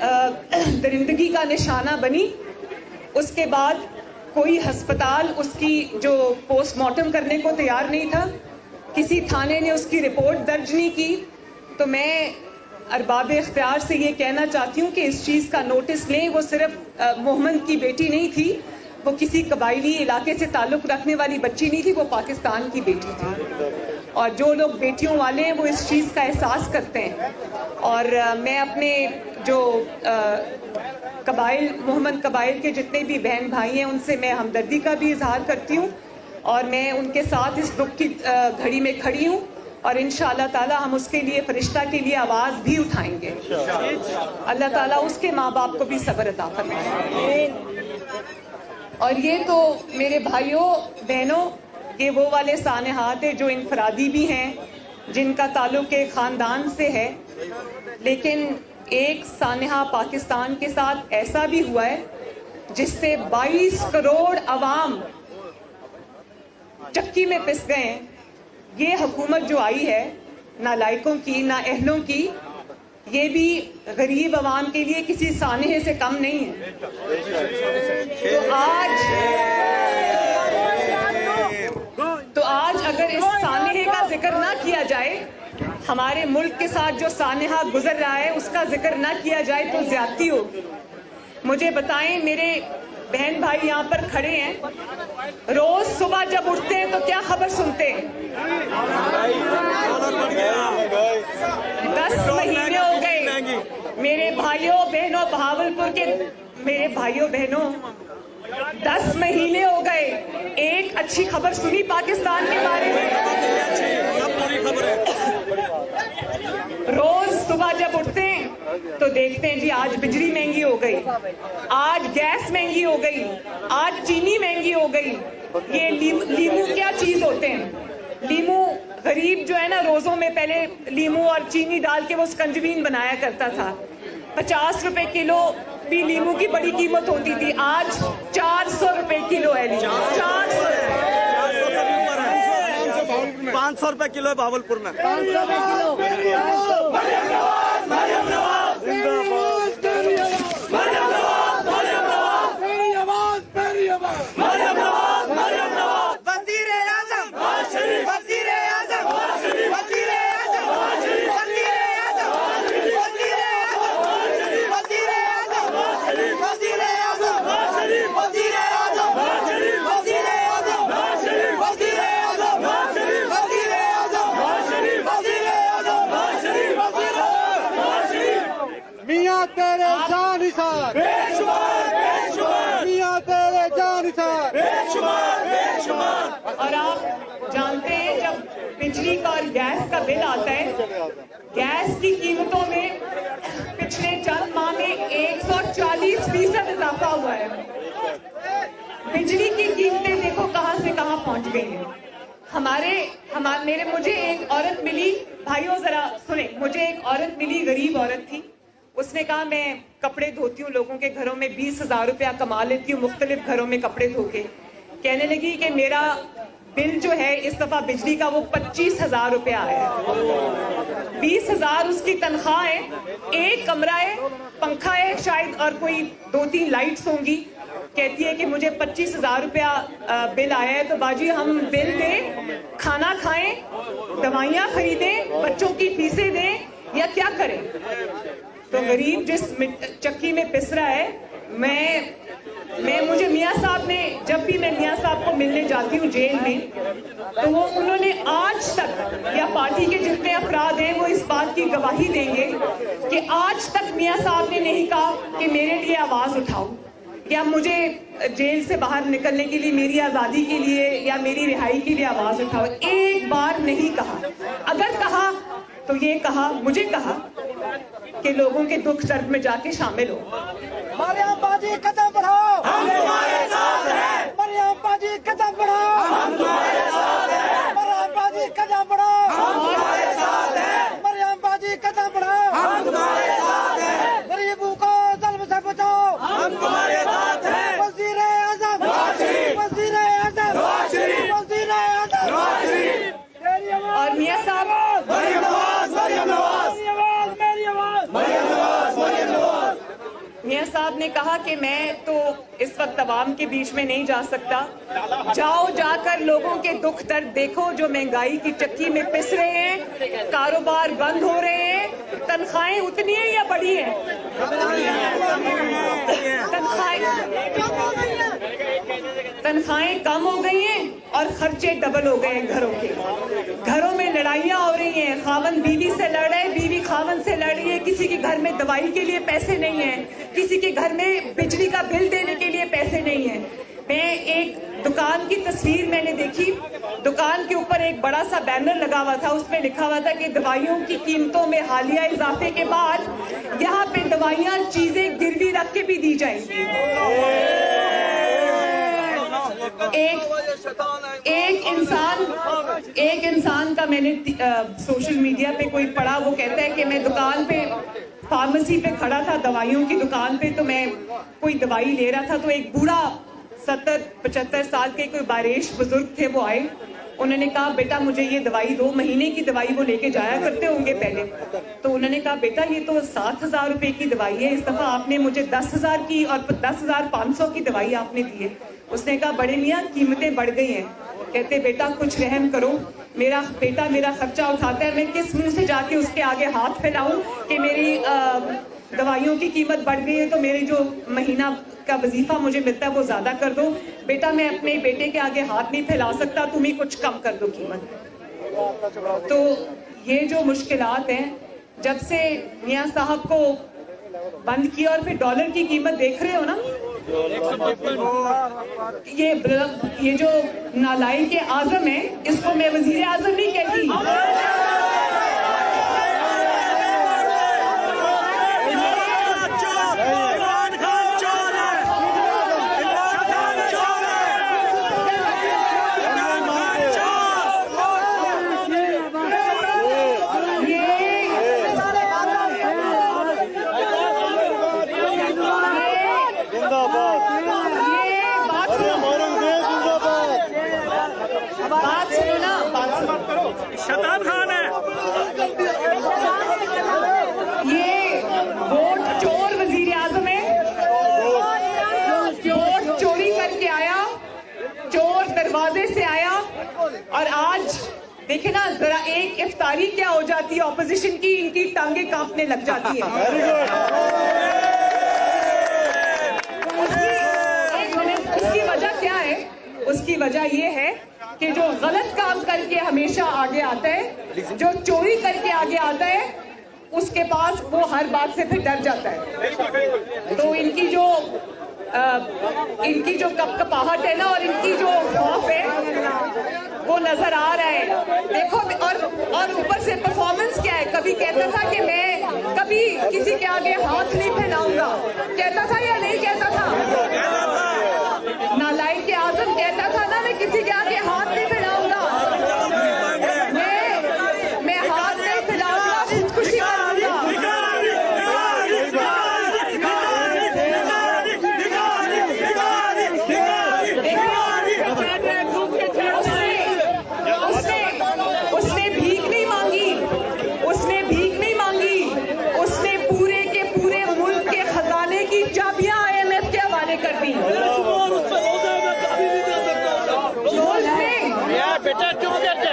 درندگی کا نشانہ بنی. اس کے بعد کوئی ہسپتال اس کی جو پوسٹ مارٹم کرنے کو تیار نہیں تھا, کسی تھانے نے اس کی رپورٹ درج نہیں کی. تو میں ارباب اختیار سے یہ کہنا چاہتی ہوں کہ اس چیز کا نوٹس لیں. وہ صرف محمد کی بیٹی نہیں تھی, وہ کسی قبائلی علاقے سے تعلق رکھنے والی بچی نہیں تھی, وہ پاکستان کی بیٹی تھی. اور جو لوگ بیٹیوں والے ہیں وہ اس چیز کا احساس کرتے ہیں. اور میں اپنے جو قبائل, محمد قبائل کے جتنے بھی بہن بھائی ہیں, ان سے میں ہمدردی کا بھی اظہار کرتی ہوں, اور میں ان کے ساتھ اس دکھ کی گھڑی میں کھڑی ہوں. اور انشاءاللہ تعالی ہم اس کے لیے, فرشتہ کے لیے آواز بھی اٹھائیں گے. اللہ تعالیٰ اس کے ماں باپ کو بھی صبر عطا فرمائے. اور یہ تو میرے بھائیوں بہنوں, یہ وہ والے سانحات ہیں جو انفرادی بھی ہیں, جن کا تعلق ایک خاندان سے ہے. لیکن ایک سانحہ پاکستان کے ساتھ ایسا بھی ہوا ہے جس سے 22 کروڑ عوام چکی میں پس گئے ہیں. یہ حکومت جو آئی ہے, نہ لائقوں کی نہ اہلوں کی, یہ بھی غریب عوام کے لیے کسی سانحے سے کم نہیں ہے. تو آج اگر اس سانحے کا ذکر نہ کیا جائے, ہمارے ملک کے ساتھ جو سانحہ گزر رہا ہے اس کا ذکر نہ کیا جائے تو زیادتی ہوگی. مجھے بتائیں, میرے بہن بھائی یہاں پر کھڑے ہیں, روز صبح جب اٹھتے ہیں تو کیا خبر سنتے ہیں؟ 10 مہینے ہو گئے میرے بھائیوں بہنوں, بہاولپور کے میرے بھائیوں بہنوں, 10 مہینے ہو گئے, ایک اچھی خبر سنی پاکستان کے بارے میں؟ روز صبح جب اٹھتے ہیں تو دیکھتے ہیں جی آج بجلی مہنگی ہو گئی, آج گیس مہنگی ہو گئی, آج چینی مہنگی ہو گئی. یہ لیمو کیا چیز ہوتے ہیں؟ لیمو غریب جو ہے نا, روزوں میں پہلے لیمو اور چینی ڈال کے وہ سکنجبین بنایا کرتا تھا. 50 روپے کلو بھی لیمو کی بڑی قیمت ہوتی تھی, آج 400 روپے کلو ہے لیمو. 400 500 روپے کلو ہے بھاولپور میں. 500 روپے کلو. اور آپ جانتے ہیں جب بجلی کا اور گیس کا بل آتا ہے, گیس کی قیمتوں میں پچھلے چند ماہ میں 140% اضافہ ہوا ہے. بجلی کی قیمتیں دیکھو کہاں سے کہاں پہنچ گئی ہیں. مجھے ایک عورت ملی, بھائیوں ذرا سنیں, مجھے ایک عورت ملی, غریب عورت تھی. اس نے کہا میں کپڑے دھوتی ہوں لوگوں کے گھروں میں, 20,000 روپیہ کما لیتی ہوں مختلف گھروں میں کپڑے دھو کے. کہنے لگی کہ میرا بل جو ہے اس دفعہ بجلی کا وہ 25,000 روپیہ آیا ہے. 20,000 اس کی تنخواہ ہے, ایک کمرہ ہے, پنکھا ہے شاید, اور کوئی 2-3 لائٹس ہوں گی. کہتی ہے کہ مجھے 25,000 روپیہ بل آیا ہے, تو باجی ہم بل دیں, کھانا کھائیں, دوائیاں خریدیں, بچوں کی فیسیں دیں, یا کیا کریں؟ تو غریب جس چکی میں پس رہا ہے, مجھے میاں صاحب نے, جب بھی میں میاں صاحب کو ملنے جاتی ہوں جیل میں, تو انہوں نے آج تک, یا پارٹی کے جتنے افراد ہیں وہ اس بات کی گواہی دیں گے کہ آج تک میاں صاحب نے نہیں کہا کہ میرے لیے آواز اٹھاؤ, یا مجھے جیل سے باہر نکلنے کے لیے, میری آزادی کے لیے یا میری رہائی کے لیے آواز اٹھاؤ. ایک بار نہیں کہا. اگر کہا تو یہ کہا, مجھے کہا کہ لوگوں کے دکھ درد میں جا کے شامل ہو. مریم باجی قدم بڑھاؤ, ہم تمہارے ساتھ ہیں. مریم باجی قدم بڑھاؤ, ہم تمہارے ساتھ ہیں. مریم باجی قدم بڑھاؤ, ہم تمہارے ساتھ ہیں. مریم باجی قدم بڑھاؤ, ہم تمہارے ساتھ ہیں. غریبوں کو ظلم سے بچاؤ, ہم تمہارے ساتھ ہیں. وزیر اعظم, وزیر اعظم, وزیر اعظم. اور میاں صاحب, مریم نواز, مریم نواز, میری آواز, مریم نواز, مریم نواز. صاحب نے کہا کہ میں تو اس وقت عوام کے بیچ میں نہیں جا سکتا. جاؤ جا کر لوگوں کے دکھ درد دیکھو جو مہنگائی کی چکی میں پس رہے ہیں, کاروبار بند ہو رہے ہیں, تنخواہیں اتنی ہیں یا بڑی ہیں؟ تنخواہیں کم ہو گئی ہیں اور خرچے ڈبل ہو گئے ہیں گھروں کے. گھروں میں لڑائیاں ہو رہی ہیں, خاوند بیوی سے لڑ رہے, بیوی خاوند سے لڑ رہی ہے, کسی کے گھر میں دوائی کے لیے پیسے نہیں ہیں, کسی کے گھر میں بجلی کا بل دینے کے لیے پیسے نہیں ہیں. میں ایک دکان کی تصویر میں نے دیکھی, دکان کے اوپر ایک بڑا سا بینر لگا ہوا تھا, اس میں لکھا ہوا تھا کہ دوائیوں کی قیمتوں میں حالیہ اضافے کے بعد یہاں پہ دوائیاں چیزیں گروی رکھ کے بھی دی جائیں گی. ایک انسان کا میں نے سوشل میڈیا پہ کوئی پڑھا, وہ کہتا ہے کہ میں دکان پہ فارمیسی پہ کھڑا تھا, دوائیوں کی دکان پہ, تو میں کوئی دوائی لے رہا تھا, تو ایک بوڑھا 70-75 سال کے کوئی باریش بزرگ تھے, وہ آئے, انہوں نے کہا بیٹا مجھے یہ دوائی 2 مہینے کی دوائی وہ لے کے جایا کرتے ہوں گے پہلے. تو انہوں نے کہا بیٹا یہ تو 7,000 روپے کی دوائی ہے, اس دفعہ آپ نے مجھے 10,000 کی اور 10,500 کی دوائی آپ نے دی ہے. اس نے کہا بڑے میاں قیمتیں بڑھ گئی ہیں. کہتے بیٹا کچھ رحم کرو, میرا بیٹا میرا خرچہ اٹھاتا ہے, میں کس منہ سے جا کے اس کے آگے ہاتھ پھیلاؤں کہ میری دوائیوں کی قیمت بڑھ گئی ہے تو میری جو مہینہ کا وظیفہ مجھے ملتا ہے وہ زیادہ کر دو. بیٹا میں اپنے بیٹے کے آگے ہاتھ نہیں پھیلا سکتا, تم ہی کچھ کم کر دو قیمت. تو یہ جو مشکلات ہیں, جب سے میاں صاحب کو بند کیا اور پھر ڈالر کی قیمت دیکھ رہے ہو نا, یہ جو نالائق اعظم ہے, اس کو میں وزیر اعظم نہیں کہتی, بات سنو نا, شیطان خان ہے یہ ووٹ چور وزیر اعظم ہے. چور چوری کر کے آیا, چور دروازے سے آیا, اور آج دیکھیں نا ذرا ایک افطاری کیا ہو جاتی ہے اپوزیشن کی, ان کی ٹانگیں کانپنے لگ جاتی ہیں. اس کی وجہ کیا ہے؟ اس کی وجہ یہ ہے کہ جو غلط کام کر کے ہمیشہ آگے آتا ہے, جو چوری کر کے آگے آتا ہے, اس کے پاس وہ ہر بات سے پھر ڈر جاتا ہے. تو ان کی جو کپکپاہٹ ہے نا, اور ان کی جو خوف ہے وہ نظر آ رہا ہے. دیکھو, اور اوپر سے پرفارمنس کیا ہے, کبھی کہتا تھا کہ میں کبھی کسی کے آگے ہاتھ نہیں پھیلاؤں گا, کہتا تھا یا نہیں کہتا تھا؟ نالائق اعظم کہتا تھا نا میں کسی کے آگے ہاتھ نہیں پھیلاؤں گا, میں ہاتھ نہیں پھیلاؤں گا, خودکشی کروں گا. اس نے بھیک نہیں مانگی, اس نے بھیک نہیں مانگی, اس نے پورے کے پورے ملک کے خزانے کی چابیاں IMF کے حوالے کر دی.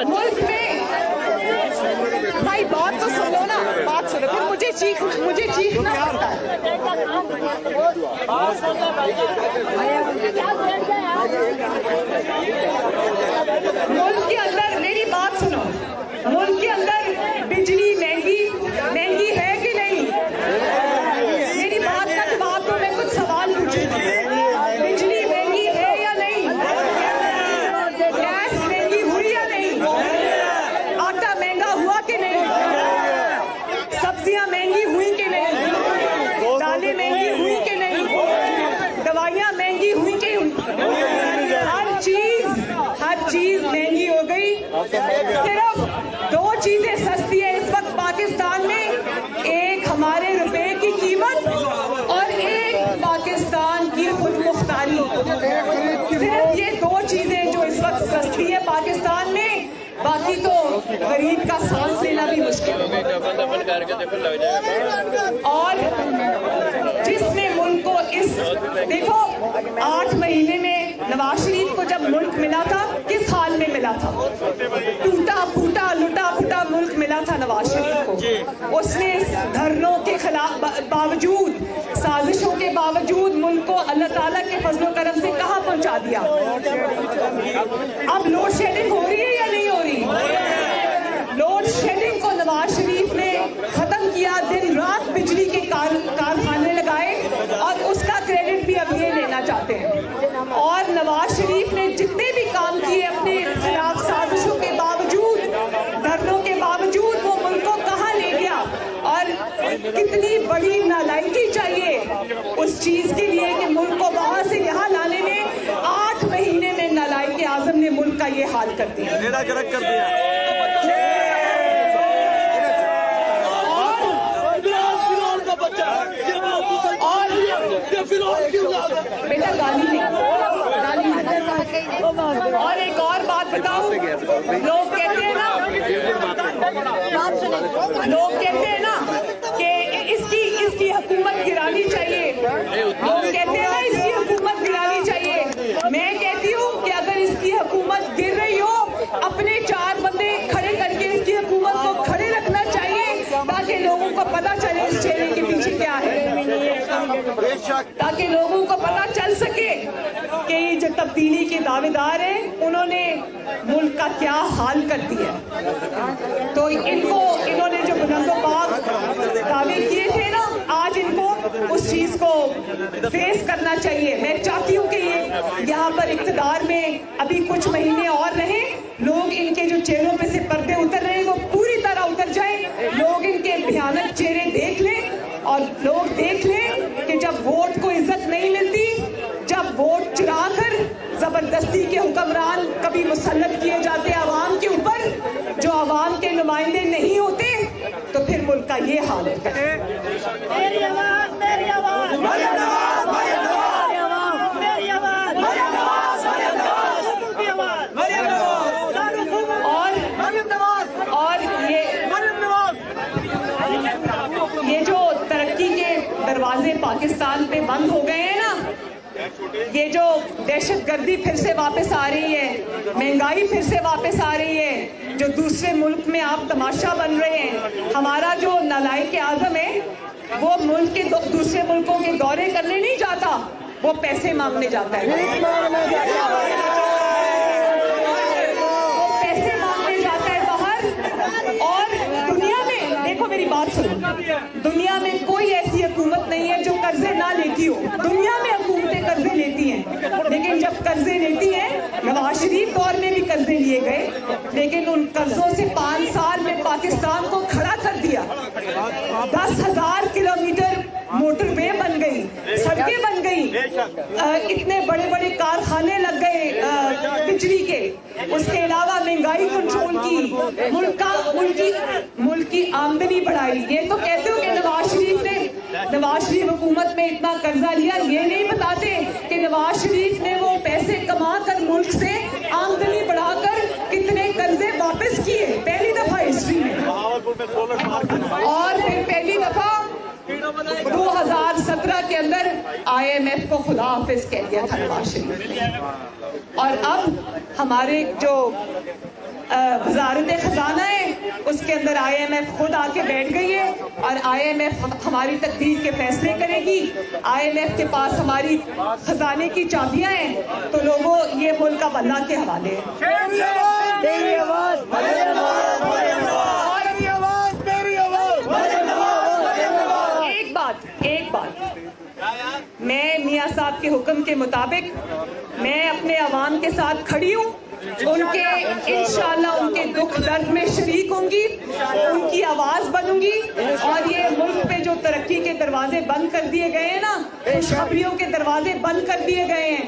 ملک میں بھائی بات تو سنو نا, بات سنو, پھر مجھے چیخنا پڑتا ہے. ملک کے اندر میری بات سنو, ملک کے اندر بجلی مہنگی ہے کہ نہیں؟ میری بات کا جواب دو, میں کچھ سوال پوچھوں. بجلی مہنگی ہے یا نہیں؟ گیس مہنگی ہوئی یا نہیں؟ آٹا مہنگا ہوا کہ نہیں؟ سبزیاں مہنگی ہوئی کہ نہیں؟ دالیں مہنگی ہوئی کہ نہیں؟ دوائیاں مہنگی ہوئی کہ ہر چیز مہنگی ہو گئی. صرف 2 چیزیں سستی ہیں اس وقت پاکستان میں, ایک ہمارے روپے کی قیمت اور ایک پاکستان کی خود مختاری. صرف یہ 2 چیزیں جو اس وقت سستی ہے پاکستان میں, باقی تو غریب کا سانس لینا بھی مشکل ہے. اور جس نے ملک کو دیکھو 8 مہینے میں نواز شریف کو جب ملک ملا تھا کس حال میں ملا تھا؟ ٹوٹا پھوٹا لٹا پھوٹا ملک ملا تھا نواز شریف کو. اس نے دھرنوں کے خلاف باوجود سازشوں کے باوجود ملک کو اللہ تعالیٰ کے فضل و کرم سے کہاں پہنچا دیا. اب لوڈ شیڈنگ ہو رہی ہے یا نہیں ہو رہی؟ لوڈ شیڈنگ کو نواز شریف نے ختم کیا. دن رات بجلی کے کارخانے لگائے اور اس کا کریڈٹ بھی اب یہ لینا چاہتے ہیں. اور نواز شریف نے جتنے بھی کام کیے اپنے خلاف سازشوں کے باوجود دھرنوں کے باوجود وہ ملک کو کہاں لے گیا. اور کتنی بڑی نالائکی چاہیے اس چیز کے لیے کہ ملک کو وہاں سے یہاں لانے میں 8 مہینے میں نالائک اعظم نے ملک کا یہ حال کر دیا. بیٹا گالی نہیں. اور ایک اور بات بتاؤں, لوگ کہتے ہیں نا کہ اس کی حکومت گرانی چاہیے. لوگ کہتے ہیں نا اس کی حکومت گرانی چاہیے. میں کہتی ہوں کہ اگر اس کی حکومت گر رہی ہو اپنے 4 بندے کھڑے کر کے اس کی حکومت کو کھڑے رکھنا چاہیے تاکہ لوگوں کو پتہ چلے اس چہرے کے پیچھے کیا ہے, تاکہ لوگوں کو پتہ چل سکے کہ یہ جو تبدیلی کے دعوے دار ہیں انہوں نے ملک کا کیا حال کر دیا. تو انہوں نے جو بلند و باغ دعوے کیے تھے نا, آج ان کو اس چیز کو فیس کرنا چاہیے. میں چاہتی ہوں کہ یہ یہاں پر اقتدار میں ابھی کچھ مہینے اور رہیں, لوگ ان کے جو چہروں پہ سے پردے اتر رہے ہیں وہ پوری طرح اتر جائیں, لوگ ان کے بھیانک چہرے دیکھ لیں اور لوگ دیکھ لیں کہ جب ووٹ کو عزت نہیں ملتی, جب ووٹ چرا کر زبردستی کے حکمران کبھی مسلط کیے جاتے عوام کے اوپر جو عوام کے نمائندے نہیں ہوتے, تو پھر ملک کا یہ حال ہے. اور یہ جو ترقی کے دروازے پاکستان پہ بند ہو گئے ہیں نا, یہ جو دہشت گردی پھر سے واپس آ رہی ہے, مہنگائی پھر سے واپس آ رہی ہے, جو دوسرے ملک میں آپ تماشا بن رہے ہیں. ہمارا جو نالائق اعظم ہے وہ ملک کے دوسرے ملکوں کے دورے کرنے نہیں جاتا, وہ پیسے مانگنے جاتا ہے. وہ پیسے مانگنے جاتا ہے باہر. اور دنیا میں دیکھو میری بات سنو, دنیا میں کوئی ایسی حکومت نہیں ہے جو قرضے نہ لیتی ہو. دنیا میں حکومتیں قرضے لیتی ہیں, لیکن جب قرضے لیتی ہیں, نواز شریف دور میں بھی قرضے لیے گئے, لیکن ان قرضوں سے 5 سال میں پاکستان کو کھڑا کر دیا. 10,000 کلومیٹر موٹر وے بن گئی, سڑکیں بن گئی, اتنے بڑے بڑے کارخانے لگ گئے بجلی کے. اس کے علاوہ مہنگائی کنٹرول کی, ملک کی آمدنی بڑھائی. یہ تو کہتے ہو کہ نواز شریف حکومت میں اتنا قرضہ لیا, یہ نہیں بتاتے کہ نواز شریف نے وہ پیسے کما کر ملک سے آمدنی بڑھا کر کتنے قرضے واپس کیے پہلی دفعہ ہسٹری میں. اور پھر پہلی دفعہ 2017 کے اندر IMF کو خدا حافظ کہہ دیا تھا نواز شریف نے. اور اب ہمارے جو وزارت خزانہ ہے اس کے اندر IMF خود آ کے بیٹھ گئی ہے, اور IMF ہماری تقدیر کے فیصلے کرے گی. IMF کے پاس ہماری خزانے کی چابیاں ہیں, تو لوگوں یہ ملک اب اللہ کے حوالے ہے. ایک بات میں میاں صاحب کے حکم کے مطابق میں اپنے عوام کے ساتھ کھڑی ہوں. ان کے انشاءاللہ ان کے دکھ درد میں شریک ہوں گی, ان کی آواز بنوں گی. اور یہ ملک پہ جو ترقی کے دروازے بند کر دیے گئے ہیں نا, خوشخبریوں کے دروازے بند کر دیے گئے ہیں,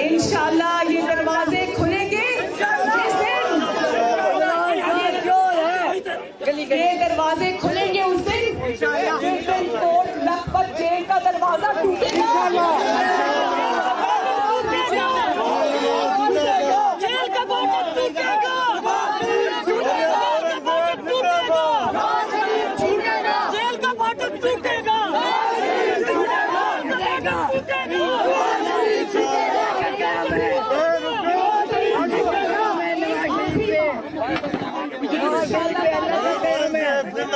انشاءاللہ یہ دروازے کھلیں گے. یہ دروازے کھلیں گے اس دن کوٹ لکھپت جیل کا دروازہ ٹوٹے گا. جیل کا دروازہ ٹوٹے گا.